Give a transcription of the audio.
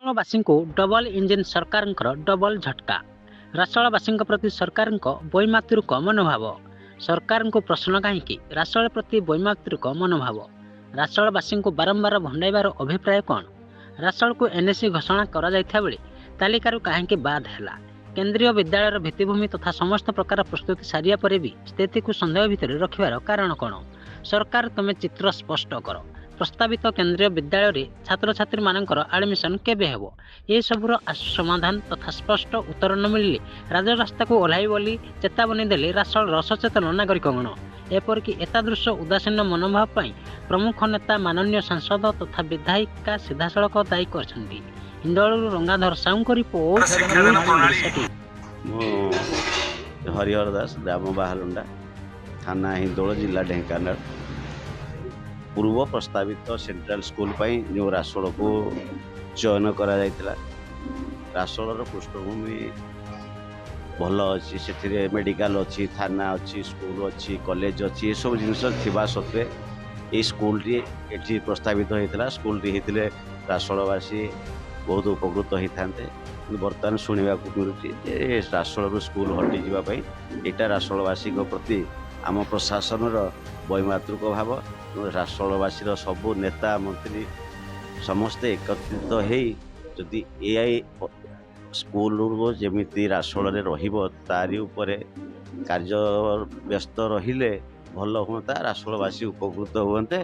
ରାସୋଳବାସୀ double engine ସରକାରଙ୍କର double ଝଟକା। ରାସୋଳବାସୀଙ୍କ ପ୍ରତି ସରକାରଙ୍କ ବୈମାତୃକ ମନୋଭାବ। ସରକାରଙ୍କୁ ପ୍ରଶ୍ନ କାହିଁକି ରାସୋଳ ପ୍ରତି ବୈମାତୃକ ମନୋଭାବ? ରାସୋଳବାସୀଙ୍କୁ ବାରମ୍ବାର ଭଣ୍ଡାଇବାର ଅଭିପ୍ରାୟ କ'ଣ? ରାସୋଳକୁ ଏନ୍ଏସି ଘୋଷଣା କରାଯାଇଥିବା ବେଳେ ତାଲିକାରୁ କାହିଁକି ବାଦ୍ ହେଲା? କେନ୍ଦ୍ରୀୟ ବିଦ୍ୟାଳୟର ଭିତ୍ତିଭୂମି ତଥା ସମସ୍ତ ପ୍ରକାର ପ୍ରସ୍ତୁତି ସାରିବା ପରେ ବି ସ୍ଥିତିକୁ ସନ୍ଦେହ ଭିତରେ ରଖିବାର କାରଣ କ'ଣ? ସରକାର ତୁମେ ଚିତ୍ର ସ୍ପଷ୍ଟ କର। ପ୍ରସ୍ତାବିତ କେନ୍ଦ୍ରୀୟ ବିଦ୍ୟାଳୟରେ ଛାତ୍ରଛାତ୍ରୀମାନଙ୍କର ଆଡ଼ମିସନ୍ କେବେ ହେବ? ଏସବୁର ଆଶୁ ସମାଧାନ ତଥା ସ୍ପଷ୍ଟ ଉତ୍ତର ନ ମିଳିଲେ ରାଜରାସ୍ତାକୁ ଓହ୍ଲାଇବ ବୋଲି ଚେତାବନୀ ଦେଲେ ରାସୋଳର ସଚେତନ ନାଗରିକଗଣ। ଏପରିକି ଏତାଦୃଶ ଉଦାସୀନ ମନୋଭାବ ପାଇଁ ପ୍ରମୁଖ ନେତା ମାନନୀୟ ସାଂସଦ ତଥା ବିଧାୟିକା ସିଧାସଳଖ ଦାୟୀ କରିଛନ୍ତି। ହିନ୍ଦୋଳରୁ ରଙ୍ଗାଧର ସାହୁଙ୍କ ରିପୋର୍ଟ। ମୁଁ ହରିହର ଦାସ, ଗ୍ରାମ ବାହାଲୁଣ୍ଡା, ଥାନା ହିନ୍ଦୋଳ, ଜିଲ୍ଲା ଢେଙ୍କାନାଳ। ପୂର୍ବ ପ୍ରସ୍ତାବିତ ସେଣ୍ଟ୍ରାଲ ସ୍କୁଲ ପାଇଁ ଯେଉଁ ରାସୋଳକୁ ଚୟନ କରାଯାଇଥିଲା, ରାସୋଳର ପୃଷ୍ଠଭୂମି ଭଲ ଅଛି। ସେଥିରେ ମେଡ଼ିକାଲ ଅଛି, ଥାନା ଅଛି, ସ୍କୁଲ ଅଛି, କଲେଜ ଅଛି। ଏସବୁ ଜିନିଷ ଥିବା ସତ୍ତ୍ୱେ ଏଇ ସ୍କୁଲଟି ଏଠି ପ୍ରସ୍ତାବିତ ହୋଇଥିଲା। ସ୍କୁଲଟି ହେଇଥିଲେ ରାସୋଳବାସୀ ବହୁତ ଉପକୃତ ହୋଇଥାନ୍ତେ। କିନ୍ତୁ ବର୍ତ୍ତମାନ ଶୁଣିବାକୁ ମିଳୁଛି ଯେ ରାସୋଳରୁ ସ୍କୁଲ ହଟିଯିବା ପାଇଁ ଏଇଟା ରାସୋଳବାସୀଙ୍କ ପ୍ରତି ଆମ ପ୍ରଶାସନର ବୈମାତୃକ ଭାବ। ରାସୋଳବାସୀର ସବୁ ନେତା ମନ୍ତ୍ରୀ ସମସ୍ତେ ଏକତ୍ରିତ ହେଇ ଯଦି ଏଆଇ ସ୍କୁଲରୁ ଯେମିତି ରାସୋଳରେ ରହିବ ତାରି ଉପରେ କାର୍ଯ୍ୟ ବ୍ୟସ୍ତ ରହିଲେ ଭଲ ହୁଅନ୍ତା, ରାସୋଳବାସୀ ଉପକୃତ ହୁଅନ୍ତେ।